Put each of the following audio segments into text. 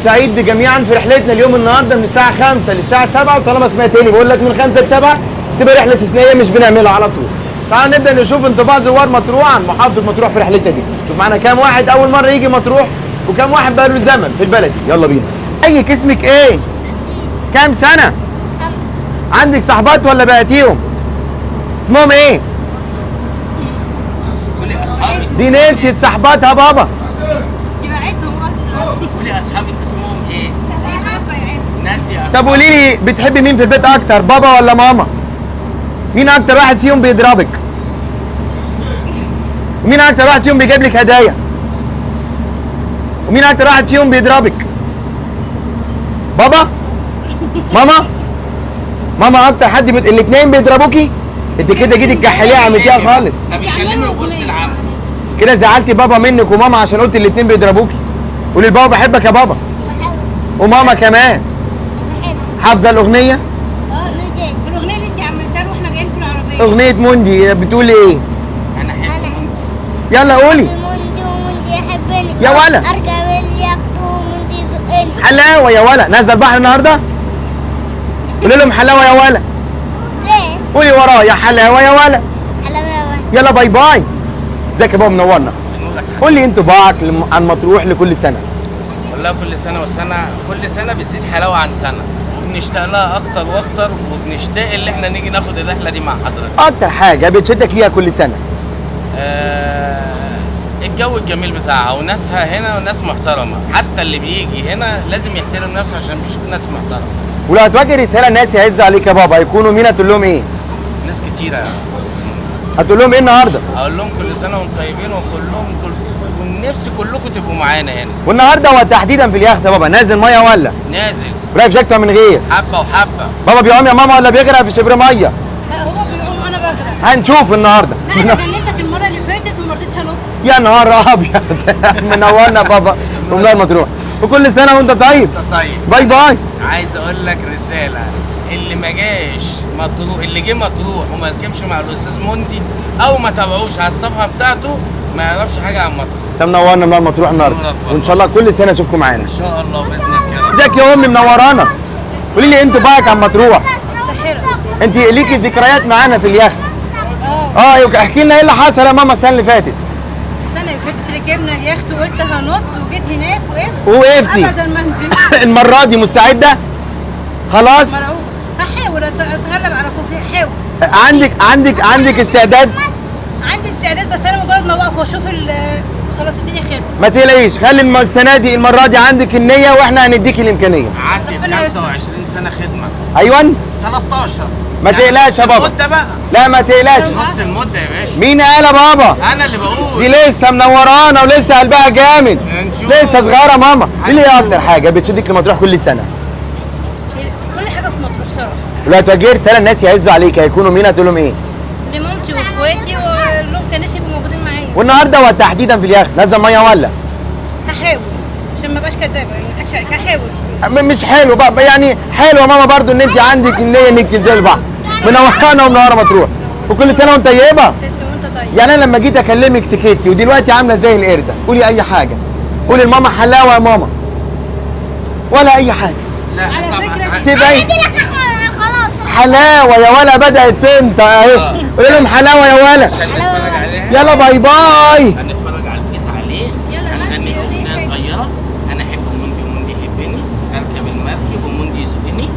سعيد جميعا في رحلتنا اليوم النهارده من الساعه 5 للساعه 7، وطالما سمعتني بقول لك من 5 ل 7 تبقى رحله استثنائيه مش بنعملها على طول. تعالوا نبدا نشوف انطباع زوار مطروح عن محافظه مطروح في رحلتنا دي. شوف معانا كام واحد اول مره يجي مطروح وكام واحد بقى له زمن في البلد دي. يلا بينا. اي اسمك ايه؟ كام سنه؟ 5. عندك صحبات ولا بقيتيهم؟ اسمهم ايه؟ قولي اصحابك. دي نسيت صحباتها بابا. قولي اصحابك اسمهم ايه؟ ناسي اصحابك. طب قولي لي بتحبي مين في البيت اكتر، بابا ولا ماما؟ مين اكتر واحد فيهم بيضربك؟ ومين اكتر واحد فيهم بيجيب لك هدايا؟ ومين اكتر واحد فيهم بيضربك؟ بابا؟ ماما؟ ماما اكتر حد الاثنين بيضربوكي؟ انت كده جيتي تكحليها عملتيها خالص. طب اتكلمي وبصي لعم. كده زعلتي بابا منك وماما عشان قلت الاثنين بيضربوكي. قولي لبابا بحبك يا بابا. بحبك. وماما كمان. بحبك. حافظه الاغنيه؟ ازاي؟ الاغنيه اللي انت عملتها واحنا جايين في العربيه. اغنيه موندي بتقول ايه؟ انا احب منك. يلا قولي. موندي وموندي يحبني. يا ولا. اركب اليخت وموندي يزقني. حلاوه يا ولا. نازل البحر النهارده؟ قولي لهم حلاوه يا ولا. ليه؟ قولي ورايا حلاوه يا ولا. حلاوه يا ولا. يلا باي باي. ازيك يا بابا منورنا. قول لي انطباعك عن مطروح لكل سنه. والله كل سنه والسنه كل سنه بتزيد حلاوه عن سنه، وبنشتاق لها اكتر واكتر، وبنشتاق ان احنا نيجي ناخد الرحله دي مع حضرتك. اكتر حاجه بتشدك ليها كل سنه؟ الجو الجميل بتاعها وناسها هنا وناس محترمه، حتى اللي بيجي هنا لازم يحترم نفسه عشان بيشوف ناس محترمه. ولو هتواجه رساله الناس يعزوا عليك يا بابا هيكونوا مين؟ هتقول لهم ايه؟ ناس كتيره يا استاذ منى. هتقول لهم ايه النهارده؟ اقول لهم كل سنه وانتم طيبين، ونفسي كلكم تبقوا معانا هنا. والنهارده وتحديدا في اليخت يا بابا نازل ميه ولا؟ نازل رايح جاكيت من غير؟ حبه وحبه. بابا بيعوم يا ماما ولا بيغرق في شبر ميه؟ لا هو بيقوم وانا بغرق. هنشوف النهارده. لا انا جننتك المره اللي فاتت وما رضيتش انط. يا نهار ابيض. منورنا بابا ومنور مطروح. وكل سنه وانت طيب. طيب باي باي. عايز اقول لك رساله، اللي ما جاش مطروح، اللي جه مطروح وما ركبش مع الاستاذ موندي او ما تابعوش على الصفحه بتاعته ما يعرفش حاجه عن مطروح. انت منورنا منور مطروح النهارده، وان شاء الله كل سنه اشوفكم معانا. ان شاء الله باذنك يا رب. ازيك يا امي منورانا. قولي لي انت بايك عن مطروح. انت ليكي ذكريات معانا في اليخت. احكي لنا ايه اللي حصل يا ماما السنه اللي فاتت. السنه اللي فاتت ركبنا اليخت وقلت هنط وجيت هناك وقفتي. ابدا ما نزلت. المره دي مستعده؟ خلاص. مرعوب. هحاول اتغلب على خوفي. هحاول. عندك استعداد؟ عندي استعداد، بس انا مجرد ما بقف واشوف خلاص الدنيا خير. ما تقلقيش، خلي السنه دي المره دي عندك النيه واحنا هنديكي الامكانيه. عدت 25 سنه خدمه. ايوه 13. ما تقلقش يا بابا. المده بقى. لا ما تقلقش. نص المده يا باشا. مين قال يا بابا؟ انا اللي بقول. دي لسه منورانا ولسه قلبها جامد. هنشوف. لسه صغيره ماما. قولي لي ايه اكتر حاجه بتشدك لمطروح كل سنه؟ كل حاجه في مطروح صراحه. ولو هتواجهي رساله الناس يعزوا عليك هيكونوا مين؟ هتقول لهم ايه؟ لمامتي واخواتي ولهم كان نفسي يبقوا موجودين معايا. والنهارده وتحديدا في اليخت نزل ميه ولا؟ هحاول عشان ما ابقاش كدابه، يعني ما اضحكش عليك. هحاول. مش حلو بقى يعني حلو يا ماما برضو ان انت عندك النيه انك تنزلي البحر. منورانا ومنوره مطروح. وكل سنه وانت طيبه. تسلم وانت طيب. يعني انا لما جيت اكلمك سكتي ودلوقتي عامله زي القرده. قولي اي حاجه. قولي لماما حلاوه يا ماما. ولا اي حاجه. لا على طبعا. فكرة تبقى خلاص. حلاوه يا ولا بدات تنطق اهي. قولي لهم حلاوه يا ولا. عشان نتفرج عليها. يلا باي باي. هنتفرج على الفيس عليه. يلا هنغني اغنيه صغيره. انا احب موندي وموندي يحبني، اركب المركب وموندي يزقني.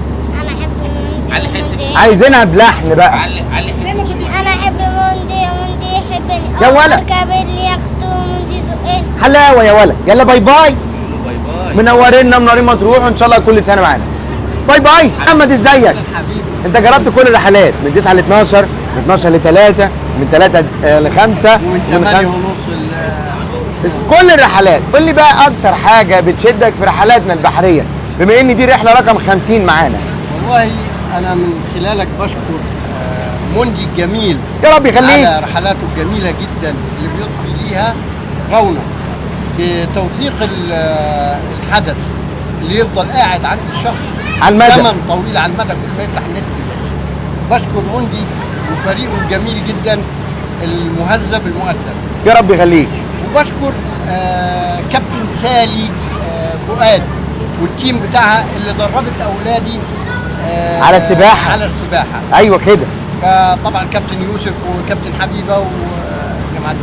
انا احب موندي. علي حسك. عايزينها بلحن بقى. علي حسك شويه. انا احب موندي وموندي يحبني. يا ولا. اركب اليخت وموندي يزقني. حلاوه يا ولا. يلا باي باي. باي باي. منورين مطروح وان شاء الله كل سنه معانا. باي باي. محمد ازيك؟ انت جربت كل الرحلات من 9 ل 12، من 12 ل 3، من 3 ل 5، ومن 8 ونص كل الرحلات. قول لي بقى اكتر حاجه بتشدك في رحلاتنا البحريه بما ان دي رحله رقم 50 معانا. والله انا من خلالك بشكر موندي الجميل يا رب يخليك. على رحلاته الجميله جدا اللي بيضفي ليها رونق بتوثيق الحدث اللي يفضل قاعد عند الشخص على المدى. زمن طويل على المدى كل ما يفتح النت. بشكر موندي وفريقه الجميل جدا المهذب المؤدب. يا رب يخليك. وبشكر كابتن سالي فؤاد والتيم بتاعها اللي دربت اولادي على السباحة. على السباحه. ايوه كده. فطبعا كابتن يوسف وكابتن حبيبه وجماعه،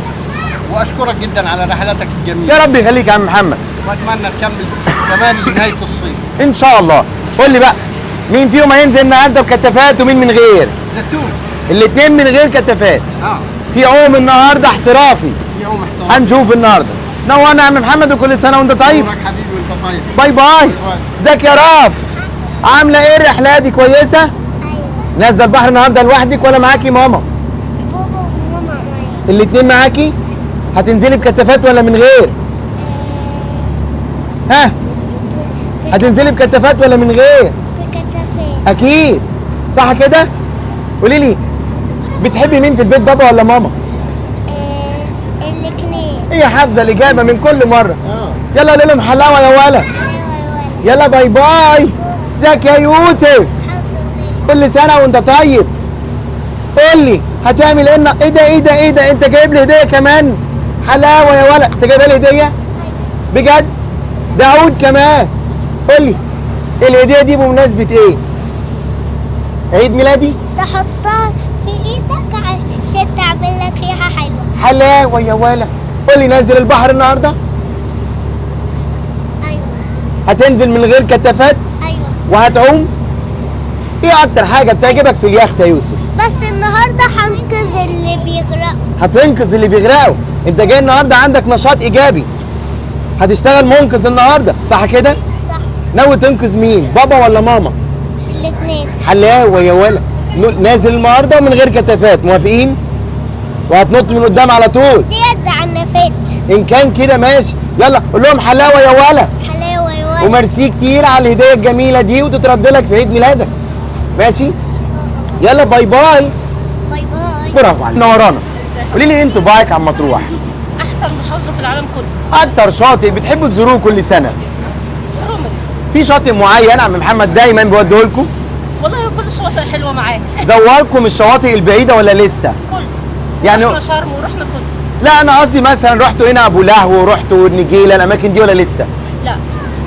واشكرك جدا على رحلاتك الجميله. يا رب يخليك يا عم محمد، واتمنى تكمل كمان لنهايه الصيف. ان شاء الله. قول لي بقى، مين فيهم هينزل النهارده بكتافات ومين من غير؟ زيتون. الاثنين من غير كتافات. في عوم النهارده احترافي. يوم احترام. هنشوف النهارده. نورنا يا عم محمد، وكل سنه وانت طيب. نورك حبيبي وانت طيب. باي باي. ازيك يا راف؟ عامله ايه الرحله دي؟ كويسه؟ ايوه. نازله البحر النهارده لوحدك ولا معاكي ماما؟ بابا وماما معايا. الاثنين معاكي؟ هتنزلي بكتافات ولا من غير؟ ها؟ هتنزلي بكتافات ولا من غير؟ بكتافين. اكيد. صح كده؟ قولي لي، بتحبي مين في البيت، بابا ولا ماما؟ الاثنين. هي حافظه الاجابه من كل مره. يلا قولي لهم حلاوه يا ولا. يلا باي باي. ازيك يا يوسف؟ كل سنه وانت طيب. قول لي هتعمل ايه؟ ايه ده انت جايب لي هديه كمان؟ حلاوه يا ولا. انت جايب لي هديه بجد؟ داوود كمان. قول لي الهديه دي بمناسبه ايه؟ عيد ميلادي؟ تحطها في ايدك عشان تعمل لك ريحه حلوه. حلاوه يا ولا. قول لي نازل البحر النهارده؟ ايوه. هتنزل من غير كتافات ايوه. وهتعوم؟ ايه اكتر حاجه بتعجبك في اليخت يا يوسف؟ بس النهارده هنقذ اللي بيغرقوا. هتنقذ اللي بيغرقوا. انت جاي النهارده عندك نشاط ايجابي، هتشتغل منقذ النهارده، صح كده؟ صح. ناوي تنقذ مين، بابا ولا ماما؟ الاثنين. حلاوه يا ولا. نازل النهارده ومن غير كتافات، موافقين؟ وهتنط من قدام على طول. ديت زعنفتش. ان كان كده ماشي. يلا قول لهم حلاوه يا ولا. حلاوه يا ولد. وميرسي كتير على الهديه الجميله دي، وتترد لك في عيد ميلادك. ماشي؟ يلا باي باي. باي باي. برافو عليك. نورانا. قولي لي انتوا بايك عم مطروح، احسن محافظه في العالم كله. اكتر شاطئ بتحبوا تزوروه كل سنه؟ رومل. في شاطئ معين عم محمد دايما بيوديه لكم؟ والله كل الشواطئ حلوه معاه. زوركم الشواطئ البعيده ولا لسه؟ كله. يعني رحنا شرم ورحنا كله. لا انا قصدي مثلا رحتوا هنا ابو لهو ورحتوا النجيله، الاماكن دي ولا لسه؟ لا.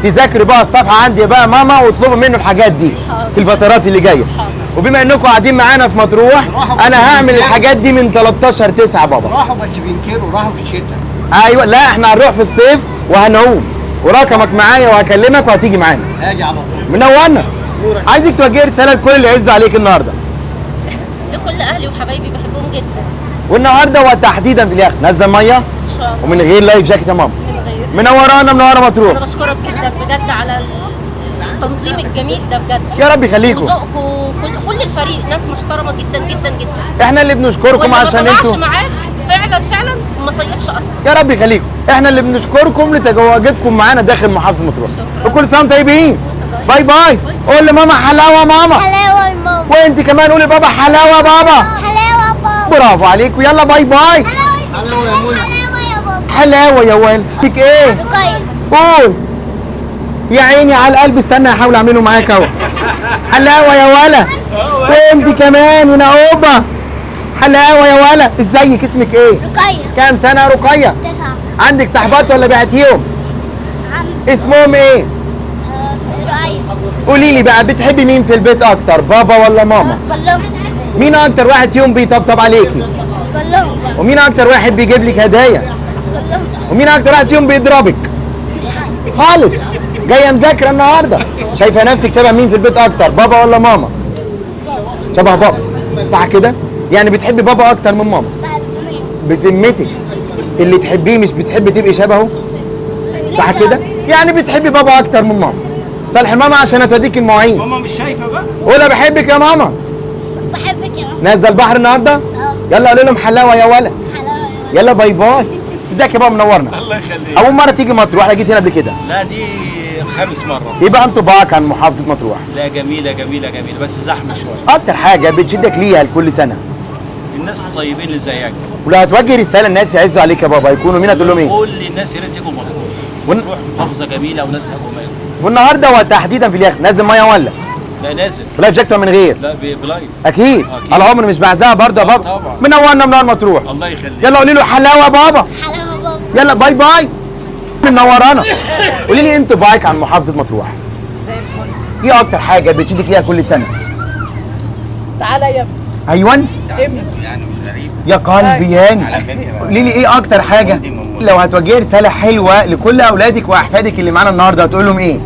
تذاكري بقى الصفحه عندي بقى ماما واطلبوا منه الحاجات دي حاضر. في الفترات اللي جايه. حاضر. وبما انكم قاعدين معانا في مطروح، انا هعمل الحاجات دي من 13/9 بابا. راحوا بس بينكروا، راحوا في الشتاء. ايوه، لا احنا هنروح في الصيف وهنعوم، ورقمك معايا وهكلمك وهتيجي معانا. هاجي على طول. منورنا. عايزك توجهي رساله لكل اللي يعز عليك النهارده. لكل اهلي وحبايبي بحبهم جدا. والنهارده وتحديدا في اليخت نزل ميه ان شاء الله. ومن غير لايف جاكيت يا ماما. من غير. منورانا منوره مطروح. انا بشكرك جدا بجد على التنظيم الجميل ده بجد. يا رب يخليكم. وذوقكم كل الفريق ناس محترمه جدا جدا جدا. احنا اللي بنشكركم واللي عشان ما طلعش انتوا. معاك فعلا ما صيفش اصلا. يا رب يخليكم. احنا اللي بنشكركم لتواجدكم معانا داخل محافظه مطروح. وكل سنه وانتم طيبين. باي باي. قول لماما حلاوه ماما. حلاوه الماما. وانت كمان قولي بابا حلاوه بابا. حلاوه بابا. برافو عليكم. يلا باي باي. حلاوه يا منى. حلاوه يا بابا. حلاوه يا ولد. فيك ايه؟ رقية. قول. يا عيني على القلب، استنى احاول اعمله معاك اهو. حلاوه يا ولا. وانت كمان ونقوبه. حلاوه يا ولا. ازيك؟ اسمك ايه؟ رقية. كام سنه يا رقيه؟ 9. عندك صاحبات ولا بعتيهم؟ عم. اسمهم ايه؟ رقية. قولي لي بقى، بتحبي مين في البيت اكتر، بابا ولا ماما؟ كلهم. مين اكتر واحد فيهم بيطبطب عليكي؟ كلهم. ومين اكتر واحد بيجيب لك هدايا؟ كلهم. ومين اكتر واحد فيهم بيضربك؟ مش حاجة. خالص. جايه مذاكره النهارده. شايفه نفسك شبه مين في البيت اكتر، بابا ولا ماما؟ شبه بابا، صح كده؟ يعني بتحبي بابا اكتر من ماما؟ بذمتك اللي تحبيه مش بتحبي تبقي شبهه؟ صح كده؟ يعني بتحبي بابا اكتر من ماما. صالح ماما عشان هتوديك المواعين. ماما مش شايفه بقى. قولها بحبك يا ماما. بحبك يا ماما. نازله البحر النهارده؟ اه. يلا قولوا لهم حلاوه يا ولا. حلاوه يا ولد. يلا باي باي. ازيك يا بابا؟ منورنا. الله يخليك. اول مره تيجي مطروح ولا جيت هنا قبل كده؟ لا دي خامس مره. ايه بقى انطباعك عن محافظه مطروح؟ لا جميله جميله جميله بس زحمه شويه. اكتر حاجه بتشدك ليها لكل سنه؟ الناس الطيبين اللي زيك. ولو هتوجه رساله الناس يعزوا عليك يا بابا يكونوا مين، هتقول لهم ايه؟ كل الناس يا ريت يجوا مطروح. مطروح محافظه جميله وناسها جمال. والنهارده وتحديدا في اليخت نازل ميه ولا؟ لا نازل. بلايف جاكيت ولا من غير؟ لا بلايف. اكيد. أكيد. العمر مش بعزها برضه يا بابا. طبعا. منورنا منور مطروح. الله يخليك. يلا قولي له حلاوه يا بابا. حلاوه بابا. يلا باي باي. منورانا. قولي لي انطباعك عن محافظه مطروح. زي الفل. ايه اكتر حاجه بتشدك ليها كل سنه؟ تعالى يا ابني. ايوه ابني. يعني مش غريب يا قلبي ياني. على فكره. قولي لي ايه اكتر حاجه لو هتوجهي رساله حلوه لكل اولادك واحفادك اللي معانا النهارده هتقول لهم ايه؟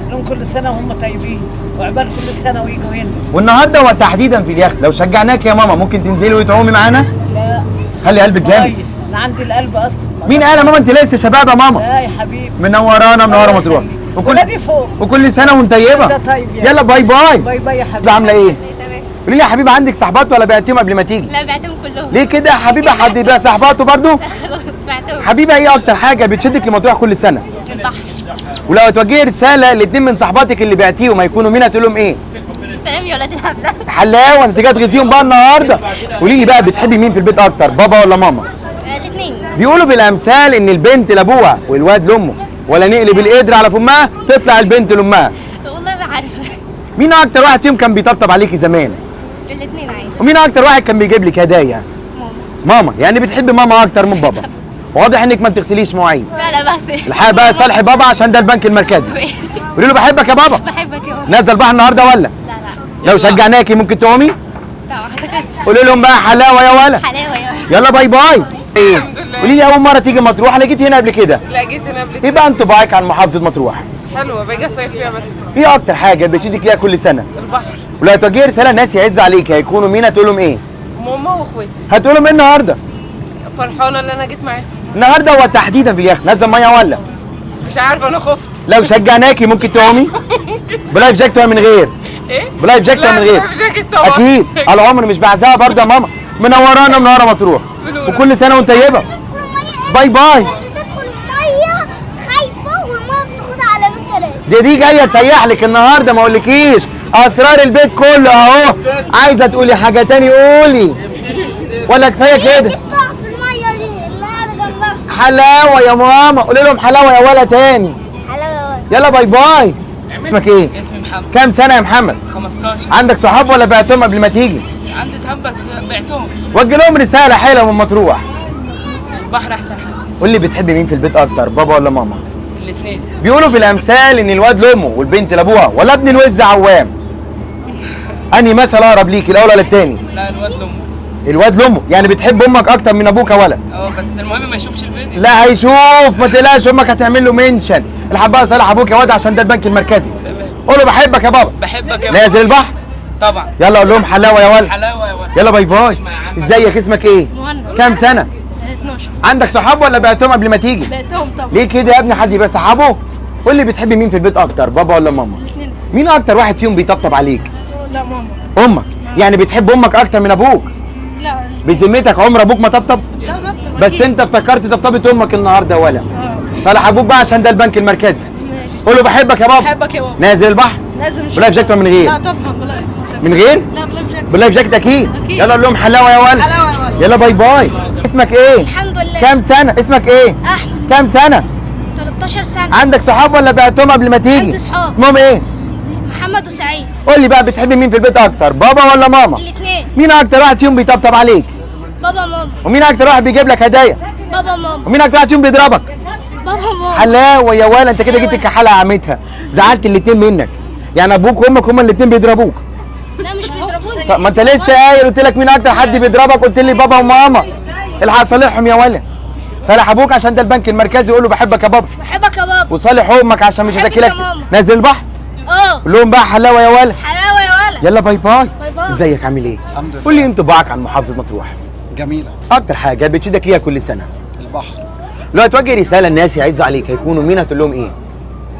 لهم كل سنه وهم طيبين وعقبال كل سنه ويجوا هنا. والنهارده وتحديدا في اليخت لو شجعناك يا ماما ممكن تنزلي وتعومي معانا؟ لا خلي قلبك جامد. طيب. انا عندي القلب اصلا. مين قال يا ماما انت لسه شباب يا ماما؟ لا يا حبيبي. منورانا منوره مطروح. ولادي فوق. وكل سنه وانت طيبه. انت طيب يا يلا باي باي. باي باي يا انت حبيبي. عامله ايه؟ تمام. قولي لي يا حبيبي عندك صحبات ولا بعتيهم قبل ما تيجي؟ لا بعتهم كلهم. ليه كده يا حبيبي؟ حد يبقى صحباته برضو؟ خلاص بعتهم. حبيبي ايه اكتر حاجه بتشدك لمطروح كل سنه؟ البحر. ولو هتوجهي رساله لاثنين من صحباتك اللي بعتيهم هيكونوا مين هتقول لهم ايه؟ سلام يا ولاد الهبله. حلاوه انت جاي تغيظيهم بقى النهارده. قولي لي بقى بتحبي مين في البيت اكتر بابا ولا ماما؟ الاثنين. بيقولوا في الامثال ان البنت لابوها والواد لامه ولا نقلب القدر على فمها تطلع البنت لامها. والله ما عارفه. مين اكتر واحد فيهم كان بيطبطب عليكي زمان؟ الاثنين عادي. ومين اكتر واحد كان بيجيب لك هدايا؟ ماما. يعني بتحبي ماما اكتر من بابا. واضح انك ما بتغسليش مواعين. لا لا بس. الحقيقه بقى صالحي بابا عشان ده البنك المركزي. قولي له بحبك يا بابا. بحبك يا بابا. نازل البحر النهارده ولا؟ لا لا. لو شجعناكي ممكن تقومي؟ لا ما اعتقدش. قولي لهم بقى حلاوه يا ولا. حلاوه يا ولد. يلا باي باي. ايه؟ قولي لي اول مره تيجي مطروح ولا جيت هنا قبل كده؟ لا جيت هنا قبل ايه كده. بقى انطباعك عن محافظه مطروح؟ حلوه باجي اصيف فيها بس. ايه اكتر حاجه بتشدك ليها كل سنه؟ البحر. ولو هتوجهي رساله الناس يعز عليك هيكونوا مين هتقول لهم ايه؟ ماما واخواتي. هتقول لهم ايه النهارده؟ فرحانه ان انا جيت معاهم. النهارده وتحديدا في اليخت نزل ميه ولا؟ مش عارفه انا خفت. لو شجعناكي ممكن تقومي؟ بلايف جاكيت ولا من غير؟ ايه؟ بلايف جاكيت ولا من غير؟ لا جاكيت طبعا. اكيد على عمري مش بعزها برضه يا ماما. منورانا منوره مطروح. وكل سنه وانت طيبه. باي باي. تدخل الميه خايفه والميه بتاخدها على مين ثلاثه. دي جايه تسيح لك النهارده ما اقولكيش اسرار البيت كله اهو. عايزه تقولي حاجه تاني قولي ولا كفايه كده؟ بتقع في الميه دي اللي قاعده جنبها. حلاوه يا ماما. قولي لهم حلاوه يا ولا تاني. حلاوه يا ولد. يلا باي باي. اسمك ايه؟ اسمي محمد. كام سنه يا محمد؟ 15. عندك صحاب ولا بعتهم قبل ما تيجي؟ عندي صحاب بس بعتهم. وجه لهم رساله حلوه من مطروح. البحر احسن حاجه. قول لي بتحبي مين في البيت اكتر بابا ولا ماما؟ الاثنين. بيقولوا في الامثال ان الواد لامه والبنت لابوها ولا ابن الوز عوام. انهي مثل اقرب ليكي الاول ولا التاني؟ لا الواد لامه. الواد لامه. يعني بتحب امك اكتر من ابوك ولا؟ بس المهم ما يشوفش الفيديو. لا هيشوف ما تقلقش امك هتعمل له منشن. الحق بقى صالح ابوك يا واد عشان ده البنك المركزي. تمام. قول له بحبك يا بابا. بحبك يا نازل البحر. طبعا. يلا قول لهم حلاوه يا ولد. حلاوه يا ولد. يلا باي باي. ازيك اسمك ايه؟ مهند. كام سنه؟ 12. عندك صحاب ولا بعتهم قبل ما تيجي؟ بعتهم طبعا. ليه كده يا ابني حد يبقى صحابه؟ قول لي بتحبي مين في البيت اكتر بابا ولا ماما؟ الاثنين. مين اكتر واحد فيهم بيطبطب عليك؟ لا ماما. امك. يعني بتحب امك اكتر من ابوك؟ لا بذمتك عمر ابوك ما طبطب؟ لا ضبط. بس انت افتكرت طبطبه امك النهارده ولا؟ صالح ابوك بقى عشان ده البنك المركزي. ماشي. قول له بحبك يا بابا. بحبك يا بابا. نازل البحر. نازل نشوف. بلايف جاكيت ولا من غير؟ لا طبعا بلايف. من غير؟ لا بلايف جاكيت. بلايف جاكيت اكيد. أكيد. يلا قول لهم حلاوه يا ولد. حلاوه يا ولد. يلا باي باي. اسمك ايه؟ الحمد لله. كام سنه؟ اسمك ايه؟ احمد. كام سنه؟ 13 سنه. عندك صحاب ولا بعتهم قبل ما تيجي؟ عندي صحاب. اسمهم ايه؟ محمد وسعيد. قول لي بقى بتحبي مين في البيت اكتر بابا ولا ماما؟ الاثنين. مين اكتر واحد فيهم بيطبطب عليك؟ بابا ماما. ومين اكتر واحد بيجيب لك هدايا؟ بابا ماما. ومين اكتر واحد فيهم بيضربك؟ بابا ماما. حلاوه يا ولا انت كده جيت الكحاله عمتها. زعلت الاثنين منك. يعني ابوك وامك هما الاثنين بيضربوك. لا مش بيضربوني. ما انت لسه قايل قلت لك مين اكتر حد بيضربك قلت لي بابا وماما. الحق صالحهم يا ولا. صالح ابوك عشان ده البنك المركزي قول له بحبك يا بابا. بحبك يا بابا. وصالح امك عشان مش بحبك هتاكلك. يا ماما. نازل البحر. اه. قول لهم بقى حلاوه يا ولا. حلاوه يا ولد. يلا باي باي. باي باي. ازيك عامل ايه؟ الحمد لله. قول لي انطباعك عن محافظه مطروح. جميله. اكتر حاجه بتشدك ليها كل سنه. البحر. لو هتوجه رساله الناس يعزوا عليك هيكونوا مين هتقول لهم ايه؟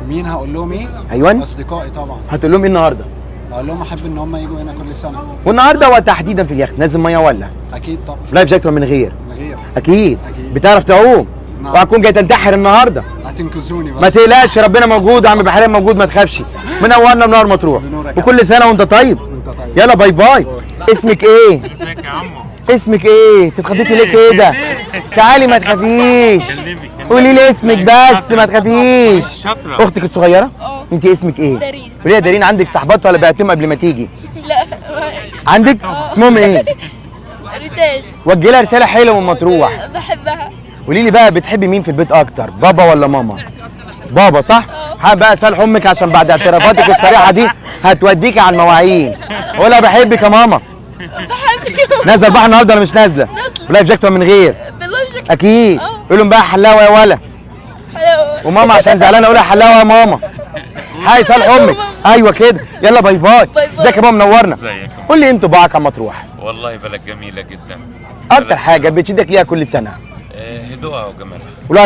مين هقول لهم ايه؟ ايوه. اصدقائي طبعا. هتقول لهم ايه النهارده؟ هقول لهم احب ان هم يجوا هنا كل سنه. والنهارده وتحديدا في اليخت نازل ميه ولا؟ اكيد طبعا. لايف جاكيت ولا من غير؟ من غير. اكيد. أكيد. بتعرف تعوم؟ نعم. وهتكون جاي تنتحر النهارده. هتنقذوني بس. ما تقلقش ربنا موجود وعم بحرين موجود ما تخافش. منورنا منور مطروح. بنورك. وكل سنه وانت طيب. وانت طيب. يلا باي باي. اسمك ايه؟ ازيك يا عمو؟ اسمك ايه؟ تتخضيتي ليه كده؟ تعالي ما تخافيش. قولي لي اسمك بس ما تخافيش. شاطرة. اختك الصغيره؟ انت اسمك ايه؟ دارين. قولي يا دارين عندك صحبات ولا بعتهم قبل ما تيجي؟ لا عندك؟ اسمهم ايه؟ ريتاج. وجه لها رساله حلوه من مطروح. بحبها. قولي لي بقى بتحبي مين في البيت اكتر، بابا ولا ماما؟ بابا صح؟ حابب بقى اسال امك عشان بعد اعترافاتك الصريحه دي هتوديكي على المواعين. قولها بحبك يا ماما. بحبك. نازله البحر النهارده ولا مش نازله؟ ولايف جاكيت من غير؟ باللايف جاكيت. اكيد. قول لهم بقى حلاوه يا ولا. وماما عشان زعلانه قولها حلاوه يا ماما. هاي صالح امك. ايوه كده. يلا باي باي. ازيك يا بابا منورنا. ازيك؟ قول لي انتوا بقى مطروح والله بلد جميلة جدا. اكتر حاجه بتشدك ليها كل سنه؟ هدوءها وجمالها. ولو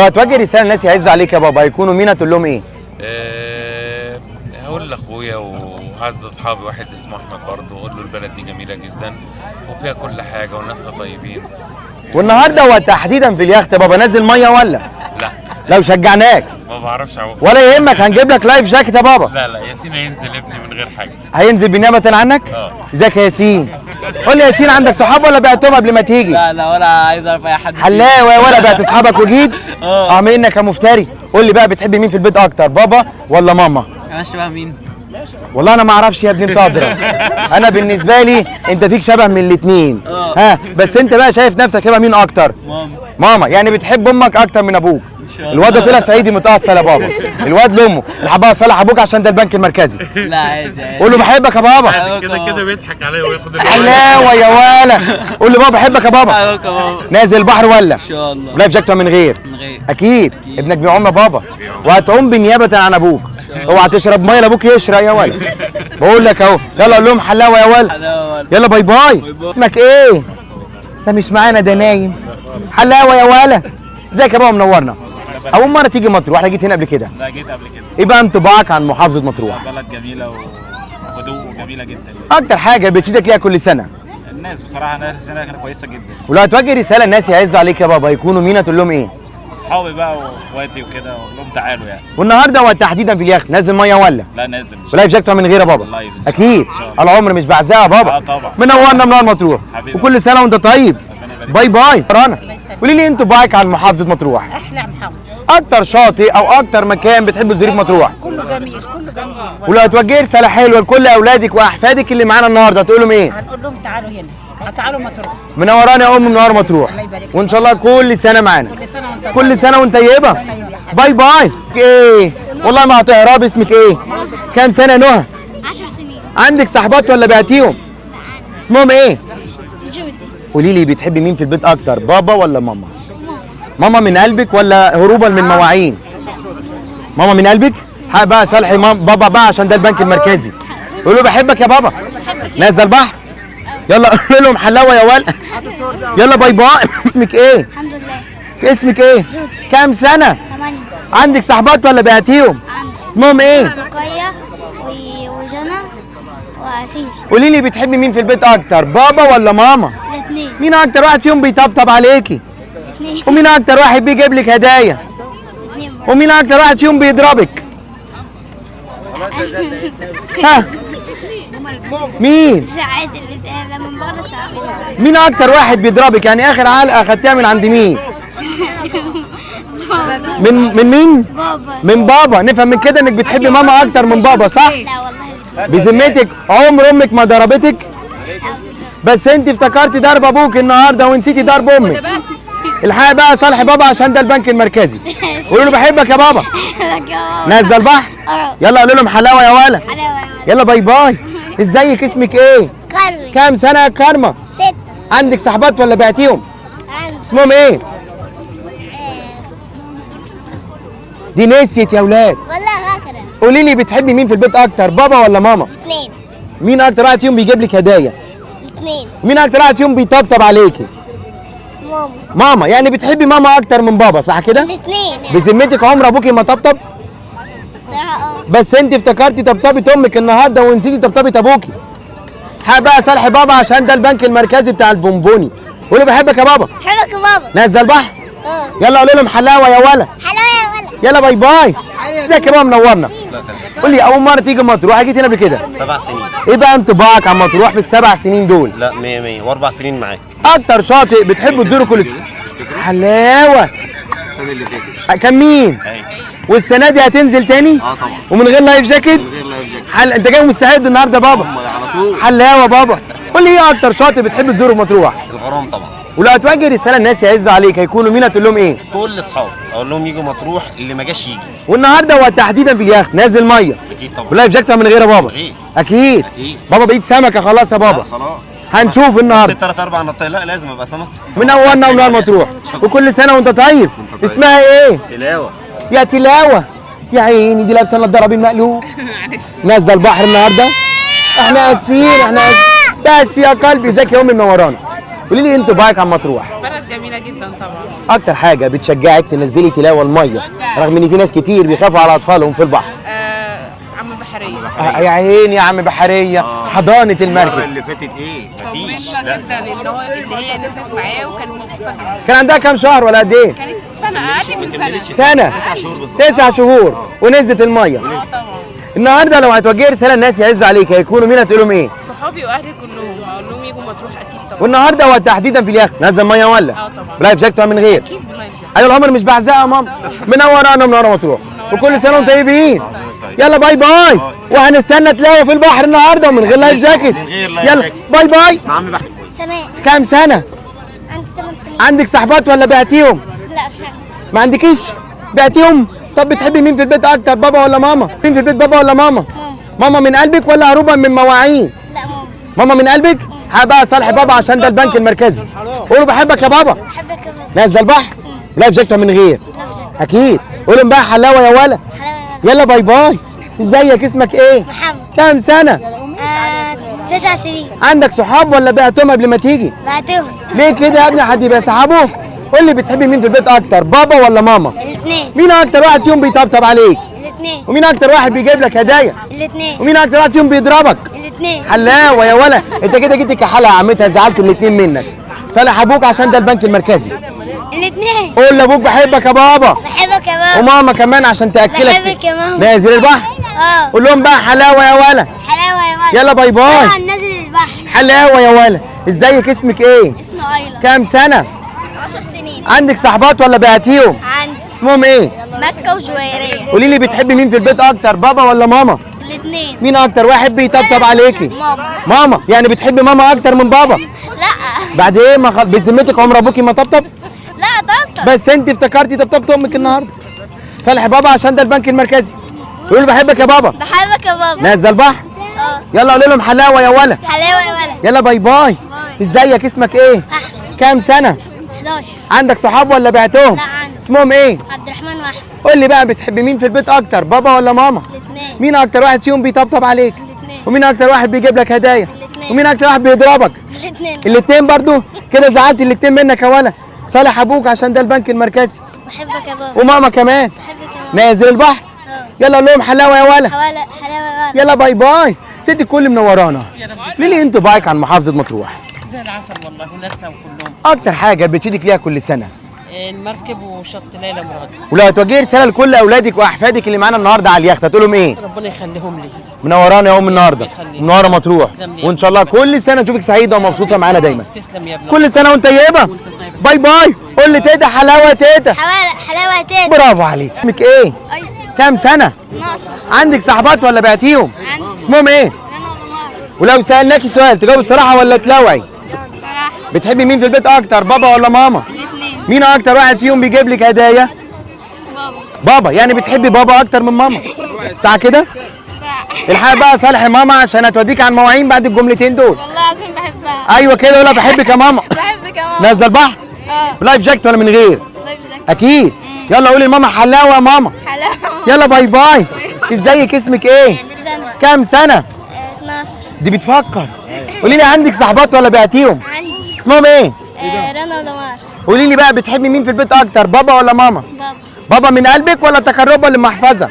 هتوجه رساله الناس يعزوا عليك يا بابا هيكونوا مين هتقول لهم ايه؟ هقول لاخويا وعز اصحابي واحد اسمه احمد برضه، اقول له البلد دي جميلة جدا وفيها كل حاجة وناسها طيبين. والنهارده وتحديدا في اليخت يا بابا نازل ميه ولا؟ لا لو شجعناك ما بعرفش اعوم. ولا يهمك هنجيب لك لايف جاكيت يا بابا. لا ياسين هينزل ابني من غير حاجة. هينزل بنيابه عنك؟ ازيك يا ياسين؟ قول لي يا ياسين عندك صحاب ولا بعتهم قبل ما تيجي؟ لا ولا عايز اعرف اي حد. حلاوه ولا بعت اصحابك وجيت؟ عامل انك يا مفتري. قول لي بقى بتحبي مين في البيت اكتر، بابا ولا ماما؟ انا شبه مين؟ والله انا ما اعرفش يا ابني انت ادرى. انا بالنسبه لي انت فيك شبه من الاثنين. ها بس انت بقى شايف نفسك شبه مين اكتر؟ ماما. يعني بتحب امك اكتر من ابوك. الواد ده طلع صعيدي متاصل يا بابا. الواد لامه الحبايه صالح ابوك عشان ده البنك المركزي. لا عادي. قول له بحبك يا بابا. كده بيضحك عليا وياخد حلاوه يا ولا. قول له بابا بحبك يا بابا. حبيبك يا بابا. نازل البحر ولا؟ ان شاء الله. ولايف جاكيت من غير؟ من غير. اكيد. ابنك بيعوم يا بابا وهتعوم بنيابه عن ابوك. اوعى تشرب ميه لابوك يشرب يا ولا. بقول لك اهو. يلا قول لهم حلاوه يا ولا. يلا باي باي. اسمك ايه؟ ده مش معانا ده نايم. حلاوه يا ولا. ازيك يا بابا منورنا. اول مره تيجي مطروح؟ انا جيت هنا قبل كده. لا جيت قبل كده. ايه بقى انطباعك عن محافظه مطروح؟ بلد جميله وهدوء وجميله جدا. اكتر حاجه بتشدك ليها كل سنه؟ الناس بصراحه الناس هنا كانت كويسه جدا. ولو هتوجه رساله الناس يعزوا عليك يا بابا هيكونوا مين هتقول لهم ايه؟ اصحابي بقى واخواتي وكده اقول لهم تعالوا يعني. والنهارده وتحديدا في اليخت نازل ميه ولا؟ لا نازل. ولايف جاكيت من غير يا بابا؟ لايف اكيد. العمر مش بعزها يا بابا. طبعا. منورنا منور مطروح. وكل سنه وانت طيب. باي باي. رنا قولي لي انتوا بايك عن محافظه مطروح. احلى محافظه. اكتر شاطئ او اكتر مكان بتحبوا تزوروا في مطروح؟ كله جميل كله جميل. ولو هتوجهي رساله حلوه لكل اولادك واحفادك اللي معانا النهارده هتقول لهم ايه؟ هنقول لهم تعالوا هنا تعالوا مطروح. منورانا يا ام منور مطروح. الله يبارك فيك. وان شاء الله كل سنه معانا. كل سنه وانت طيب. كل سنه وانت طيبه. باي باي. ايه والله ما هتهرب. اسمك ايه؟ كام سنه يا نهى؟ 10 سنين. عندك صاحبات ولا بعتيهم؟ اسمهم ايه؟ جودي. قولي لي بتحبي مين في البيت اكتر، بابا ولا ماما؟ ماما من قلبك ولا هروبا من مواعين؟ ماما من قلبك؟ حق بقى صالحي بابا بقى عشان ده البنك المركزي. قولوا له بحبك يا بابا. نازل البحر؟ يلا قول لهم حلاوه يا ولد. يلا باي باي. اسمك ايه؟ الحمد لله. اسمك ايه؟ جودي. كام سنه؟ 8. عندك صاحبات ولا بعتيهم؟ عندي. اسمهم ايه؟ رقية وجنى وأسيل. قولي لي بتحبي مين في البيت اكتر، بابا ولا ماما؟ الاثنين. مين اكتر واحد فيهم بيطبطب عليكي؟ الاثنين. ومين اكتر واحد بيجيب لك هدايا؟ الاثنين. ومين اكتر واحد فيهم بيضربك؟ ها؟ مين؟ ساعات اللي لما بغلط ساعات. مين اكتر واحد بيضربك؟ يعني اخر علقه اخدتها من عند مين؟ من مين؟ بابا. من بابا. نفهم من كده انك بتحبي ماما اكتر من بابا صح؟ لا والله. بذمتك عمر امك ما ضربتك؟ بس انت افتكرتي ضرب ابوك النهارده ونسيتي ضرب امك. الحق بقى صالح بابا عشان ده البنك المركزي. قولوا له بحبك يا بابا. نازله البحر؟ يلا قولوا لهم حلاوه يا ولا. يلا باي باي. ازيك اسمك ايه؟ كارمي. كام سنه يا كارما؟ 6. عندك صاحبات ولا بعتيهم؟ عندي. اسمهم ايه؟ دي نسيت يا ولاد. والله فاكرة. قولي لي بتحبي مين في البيت اكتر، بابا ولا ماما؟ الاثنين. مين اكتر واحد فيهم بيجيب لك هدايا؟ الاثنين. مين اكتر واحد فيهم بيطبطب عليكي؟ ماما. ماما. يعني بتحبي ماما اكتر من بابا صح كده؟ الاثنين. بذمتك عمر ابوكي ما طبطب؟ صراحة بس انت افتكرتي طبطبة امك النهارده ونسيتي طبطبة ابوكي. حق بقى صالح بابا عشان ده البنك المركزي بتاع البونبوني. قولوا بحبك يا بابا. بحبك يا بابا. نازله البحر؟ يلا قولوا لهم حلاوه يا ولا. حلاوة يا ولا. يلا باي باي. ازيك يا بابا منورنا. قول لي اول مره تيجي مطروح جيت هنا قبل كده؟ 7 سنين. ايه بقى انطباعك عن مطروح في ال7 سنين دول؟ لا 100 100 واربع سنين معاك. اكتر شاطئ بتحبوا تزوروا كل سنه؟ حلاوه. السنه اللي فاتت. كان مين؟ ايوه. والسنه دي هتنزل تاني؟ طبعا. ومن غير لايف جاكيت؟ من غير لايف جاكيت. انت جاي مستعد النهارده بابا؟ على طول. حلاوه بابا. قول لي ايه اكتر شاطئ بتحب تزوره في مطروح؟ الغرام طبعا. ولو هتوجه رساله الناس يعزوا عليك هيكونوا مين؟ هتقول لهم ايه؟ كل اصحابي اقول لهم يجوا مطروح، اللي ما جاش يجي. والنهارده وتحديدا في اليخت نازل ميه اكيد طبعا. ولايف جاكيت من غير يا بابا؟ أكيد. اكيد. اكيد. بابا بقيت سمكه خلاص يا بابا. خلاص هنشوف النهارده 3-4 نطايه. لا لازم ابقى سمك. منورنا ونور مطروح. وكل سنه وانت طيب. اسمها ايه؟ تلاوه. يا تلاوه. يا عيني دي لابسه نضاره بالمقلوب. نازله البحر النهارده. احنا اسفين بس يا قلبي ازيك يا امي منورانا. قولي لي انت بايك عن مطروح. بلد جميله جدا طبعا. اكتر حاجه بتشجعك تنزلي تلاوه الميه رغم ان في ناس كتير بيخافوا على اطفالهم في البحر؟ عم بحريه. يا عيني يا عم بحريه. حضانه المركب اللي فاتت ايه؟ مفيش. طولنا جدا اللي هي نزلت معاه وكانت مبسوطه جدا. كان عندها كام شهر ولا قد ايه؟ كانت سنه اقل من سنه. سنه 9 شهور بالظبط. 9 شهور ونزلت الميه. طبعا. النهارده لو هتوجهي رساله الناس يعزوا عليك هيكونوا مين؟ هتقول لهم ايه؟ صحابي واهلي كلهم هقول لهم يجوا مطروح اكيد طبعا. والنهارده هو تحديدا في اليخت نزل ميه ولا؟ طبعا. بلايف جاكيت ولا من غير؟ اكيد بلايف جاكيت. ايوه العمر مش بعزقها يا ماما. منورانا منوره مطروح. وكل سنه وانتم طيبين. يلا باي باي. وهنستنى تلاقوا في البحر النهارده ومن غير لايف جاكيت. يلا باي باي. سماء. كام سنه؟ عندي 8 سنين. عندك صحبات ولا بعتيهم؟ لا مش عندي. ما عندكيش؟ بعتيهم؟ طب بتحبي مين في البيت اكتر، بابا ولا ماما؟ مين في البيت، بابا ولا ماما؟ ماما من قلبك ولا هروبا من مواعين؟ لا ماما. ماما من قلبك؟ بقى صالح بابا عشان ده البنك المركزي. قولوا بحبك يا بابا. بحبك يا بابا. نازله البحر؟ لايف جاكيت من غير؟ اكيد. قولوا بقى حلاوه يا ولا. حلاوة يا يلا باي باي. ازيك اسمك ايه؟ محمد. كام سنه؟ 9 سنين. عندك صحاب ولا بعتهم قبل ما تيجي؟ بعتهم. ليه كده يا ابني حد يبقى صحابه؟ قول لي بتحبي مين في البيت اكتر، بابا ولا ماما؟ الاثنين. مين اكتر واحد فيهم بيطبطب عليك؟ الاثنين. ومين اكتر واحد بيجيب لك هدايا؟ الاثنين. ومين اكتر واحد فيهم بيضربك؟ الاثنين. حلاوه يا ولا. انت كده جيت كحاله يا عمتها زعلت الاثنين منك. صالح ابوك عشان ده البنك المركزي. الاثنين. قول لابوك بحبك يا بابا. بحبك يا بابا. وماما كمان عشان تاكلك. بحبك يا ماما. نازل البحر؟ قول لهم بقى حلاوه يا ولا. حلاوه يا ولا. يلا باي باي. طبعا نازل البحر. حلاوه يا ولا. ازيك اسمك ايه؟ اسمه ايلا. كام سنه؟ 10 سنين. عندك صحبات ولا بعتيهم؟ عندي. اسمهم ايه؟ مكة وجويرية. قولي لي بتحبي مين في البيت اكتر، بابا ولا ماما؟ الاثنين. مين اكتر واحد بيطبطب عليكي؟ ماما. ماما. يعني بتحبي ماما اكتر من بابا؟ لا. بعد ايه ما بذمتك عمر ابوكي ما طبطب؟ لا طبطب. بس انت افتكرتي طبطبت امك النهارده. صالح بابا عشان ده البنك المركزي. قولوا بحبك يا بابا. بحبك يا بابا. نازل البحر؟ يلا قولي لهم حلاوه يا ولا. حلاوه يا ولا. يلا باي باي. ازيك اسمك ايه؟ احمد. كام سنه؟ 11. عندك صحاب ولا بعتهم؟ لا عندي. اسمهم ايه؟ عبد الرحمن واحمد. قول لي بقى بتحبي مين في البيت اكتر، بابا ولا ماما؟ الاثنين. مين اكتر واحد فيهم بيطبطب عليك؟ الاثنين. ومين اكتر واحد بيجيب لك هدايا؟ الاثنين. ومين اكتر واحد بيضربك؟ الاثنين. الاثنين برضو؟ كده زعلت الاثنين منك يا ولا. صالح ابوك عشان ده البنك المركزي. بحبك يا بابا. وماما كمان. بحبك يا ماما. نازل البحر؟ يلا قول لهم حلاوه يا ولا. حلاوه يا ولا. يلا باي باي. ست الكل منورانا. ليه لي انتوا بايك عن محافظه مطروح؟ زي العسل والله وناسها وكلهم. اكتر حاجه بتشيدك ليها كل سنه؟ المركب وشط ليلى مراد. ولو هتوجهي رساله لكل اولادك واحفادك اللي معانا النهارده على اليخت هتقول لهم ايه؟ ربنا يخليهم لي. منورانا يا ام النهارده. يخليك. منوره مطروح. تسلم لي. وان شاء الله كل سنه نشوفك سعيده ومبسوطه معانا دايما. تسلم يا ابني. كل سنه وانت طيبه. باي باي. قول لي تيتا حلاوه يا تيتا. حلاوه يا تيتا. برافو عليك. اسمك ايه؟ ايسر. كام سنه؟ 12. عندك صحبات ولا بعتيهم؟ عندي. اسمهم ايه؟ رنا وضمار. ولو سالناكي سؤال تجاوب الصراحه ولا تلوعي؟ صراحه. بتحبي مين في البيت اكتر، بابا ولا ماما؟ الاثنين. مين اكتر واحد فيهم بيجيب لك هدايا؟ بابا. بابا. يعني بتحبي بابا اكتر من ماما. ساعه كده؟ الحق بقى صالح ماما عشان هتوديك على المواعين بعد الجملتين دول. والله العظيم بحبها. ايوه كده قولها بحبك يا ماما. بحبك يا ماما. نازله البحر؟ لايف جاكيت ولا من غير؟ لايف جاكيت. اكيد. يلا قولي لماما حلاوه يا ماما. حلاوه. يلا باي باي. ازيك اسمك ايه؟ سنة. كام سنه؟ 12. دي بتفكر. قولي لي عندك صحبات ولا بعتيهم؟ عندي. اسمهم ايه؟ رنا وضمار. قولي لي بقى بتحبي مين في البيت اكتر، بابا ولا ماما؟ بابا. بابا من قلبك ولا تقربا للمحفظه؟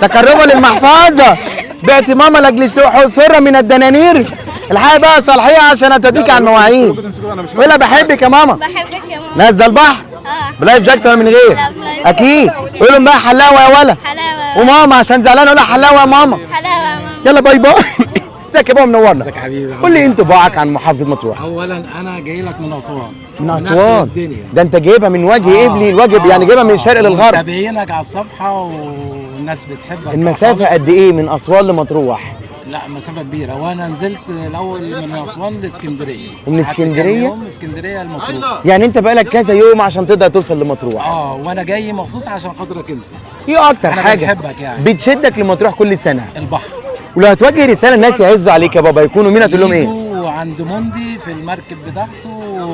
تقربا للمحفظه. بعتي ماما لاجل سره من الدنانير. الحقيقه بقى صالحيه عشان هتوديك على المواعين. ولا بحبك يا ماما. بحبك يا ماما. نازله البحر؟ بلايف جاكيت ولا من غير؟ لا بلايف. اكيد. قول لهم بقى حلاوه يا ولا. حلاوه. وماما عشان زعلانه قولها حلاوه يا ماما. حلاوه يا ماما. يلا باي باي. ازيك يا بابا منورنا. ازيك يا حبيبي. قول لي انطباعك عن محافظه مطروح. اولا انا جاي لك من اسوان. من آخر اسوان؟ الدنيا. ده انت جايبها من وجه قبلي الواجب، يعني جايبها من الشرق للغرب. متابعينك على الصفحه والناس بتحبك. المسافه قد ايه من اسوان لمطروح؟ لا مسافه كبيره، وانا نزلت الاول من اسوان لاسكندريه. ومن اسكندريه؟ من اسكندريه لمطروح. يعني انت بقالك كذا يوم عشان تقدر توصل لمطروح. وانا جاي مخصوص عشان خاطرك انت. ايه اكتر أنا حاجه بحبك يعني بتشدك لمطروح كل سنه؟ البحر. ولو هتوجه رساله الناس يعزوا عليك يا بابا يكونوا مين هتقول لهم ايه؟ يجوا عند موندي في المركب بتاعته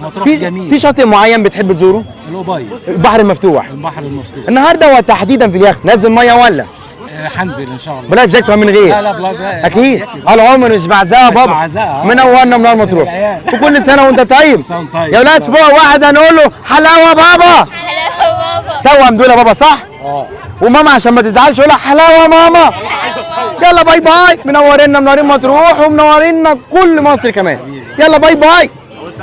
مطروح في جميل. في شاطئ معين بتحب تزوره؟ الأوبايد. البحر المفتوح. البحر المفتوح. النهارده وتحديدا في اليخت نزل ميه ولا؟ هنزل ان شاء الله. بلايف جاكيت ولا من غير؟ لا بلايف جاكيت. اكيد. العمر مش بعزها يا بابا. منورنا من مطروح. وكل سنه وانت طيب. يا ولاد اسبوع واحد هنقول له حلاوه بابا. حلاوه بابا. توأم دول يا بابا صح؟ وماما عشان ما تزعلش قولها حلاوه ماما. يلا باي باي. منورينا منورين مطروح ومنورينا كل مصر كمان. يلا باي باي.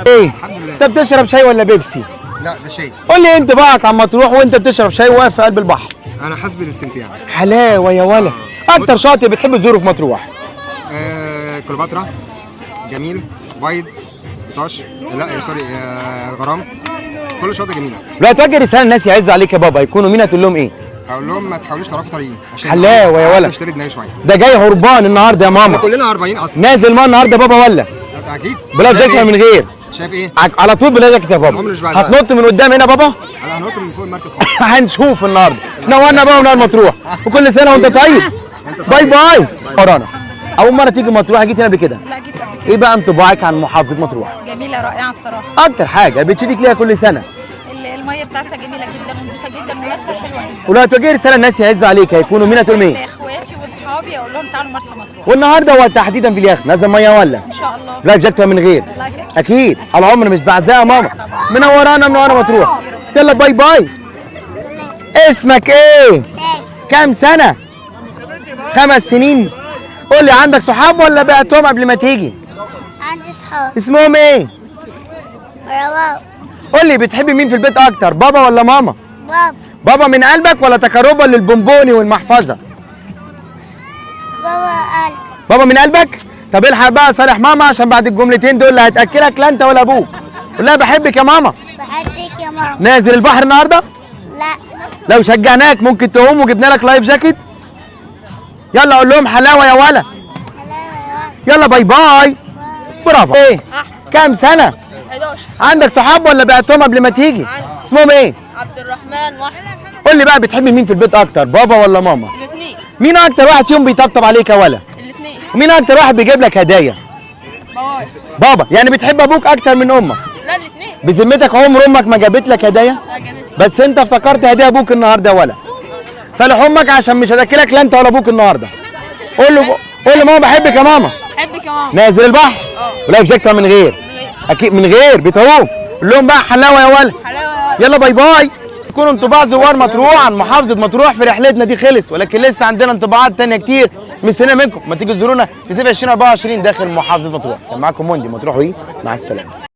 ايه؟ انت بتشرب شاي ولا بيبسي؟ لا ده شاي. قول لي انت بقى عن مطروح وانت بتشرب شاي واقف في قلب البحر. انا حاسب الاستمتاع. حلاوه يا ولا. اكتر شاطئ بتحب تزوره في مطروح؟ كليوباترا، جميل، وايد، بطاش، لا سوري، الغرام. كل شاطئ جميله. لو هتوجه رساله الناس يعزوا عليك يا بابا يكونوا مين هتقول لهم ايه؟ هقول لهم ما تحاولوش تعرفوا طريقي عشان حلاوه يا ولا. اشتري دماغي شويه. ده جاي هربان النهارده يا ماما. كلنا هربانين اصلا. نازل معاه النهارده بابا ولا؟ اكيد. بلايف جاكيت من غير؟ شايف ايه؟ على طول بلايف جاكيت يا بابا. هتنط من قدام هنا بابا؟ انا هنط من فوق المركب. هنشوف النهارده. نورنا بقى ونور مطروح وكل سنه وانت طيب. باي باي. ورانا. اول مره تيجي مطروح جيت هنا قبل كده؟ لا جيت قبل كده. ايه بقى انطباعك عن محافظه مطروح؟ جميله رائعه بصراحه. اكتر حاجه بتشدك ليها كل سنه؟ الميه بتاعتها جميله جدا ونظيفه جدا وناسها حلوه جدا. ولو هتوجه رساله الناس يعزوا عليك هيكونوا مين هتقول مين؟ لاخواتي واصحابي اقول لهم تعالوا مرسى مطروح. والنهارده هو تحديدا في اليخت نازل ميه ولا؟ ان شاء الله. بلايف جاكيت من غير؟ اكيد. على العمر مش بعزها يا ماما. منورانا منورانا مطروح. يلا باي باي. اسمك ايه؟ كام سنه؟ 5 سنين. قول لي عندك صحاب ولا بعتهم قبل ما تيجي؟ عندي صحاب. اسمهم ايه؟ رواق. قول لي بتحب مين في البيت اكتر بابا ولا ماما؟ بابا. بابا من قلبك ولا تقربا للبونبوني والمحفظه؟ بابا قلب. بابا من قلبك؟ طب الحق بقى صالح ماما عشان بعد الجملتين دول اللي هتاكلك لا انت ولا ابوك. قول لها بحبك يا ماما. بحبك يا ماما. نازل البحر النهارده؟ لا. لو شجعناك ممكن تقوم وجبنا لك لايف جاكيت؟ يلا قول لهم حلاوه يا ولا. يلا باي باي. برافو. ايه؟ كام سنه؟ 11. عندك صحاب ولا بعتهم قبل ما تيجي؟ عندي. اسمهم ايه؟ عبد الرحمن واحد. قول لي بقى بتحب مين في البيت اكتر بابا ولا ماما؟ الاثنين. مين اكتر واحد فيهم بيطبطب عليك يا ولا؟ الاثنين. ومين اكتر واحد بيجيب لك هدايا؟ بابايا. بابا. يعني بتحب ابوك اكتر من امك؟ لا الاثنين. بذمتك عمر امك ما جابت لك هدايا؟ لا جابت. بس انت افتكرت هديه ابوك النهارده يا ولا. صالح امك عشان مش هتاكلك لا انت ولا ابوك النهارده. قول له ماما بحبك يا ماما. بحبك يا ماما. نازل البحر؟ ولا في جاكيت من غير؟ اكيد من غير بتعوم. قول لهم بقى حلاوه يا ولا. حلاوه. يلا باي باي. يكونوا انطباع زوار مطروح عن محافظه مطروح في رحلتنا دي خلص، ولكن لسه عندنا انطباعات تانية كتير مستنيين منكم. ما تيجوا تزورونا في صيف 2024 داخل محافظه مطروح. كان معاكم موندي مطروح مع السلامه.